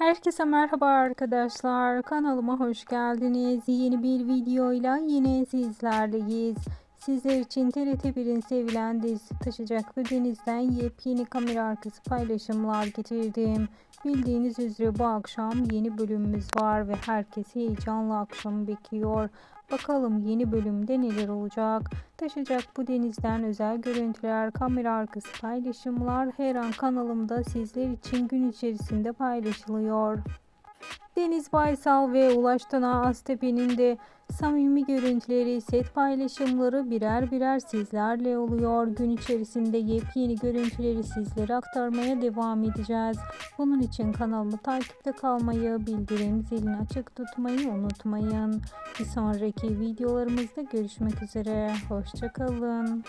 Herkese merhaba arkadaşlar. Kanalıma hoş geldiniz. Yeni bir videoyla yine sizlerleyiz. Sizler için TRT1'in sevilen dizisi Taşacaklı Deniz'den yepyeni kamera arkası paylaşımlar getirdim. Bildiğiniz üzere bu akşam yeni bölümümüz var ve herkes heyecanla akşamı bekliyor. Bakalım yeni bölümde neler olacak? Taşacak bu denizden özel görüntüler, kamera arkası paylaşımlar her an kanalımda sizler için gün içerisinde paylaşılıyor. Deniz Baysal ve Ulaş Tuna Aztepe'nin de samimi görüntüleri, set paylaşımları birer birer sizlerle oluyor. Gün içerisinde yepyeni görüntüleri sizlere aktarmaya devam edeceğiz. Bunun için kanalımı takipte kalmayı, bildirim zilini açık tutmayı unutmayın. Bir sonraki videolarımızda görüşmek üzere. Hoşça kalın.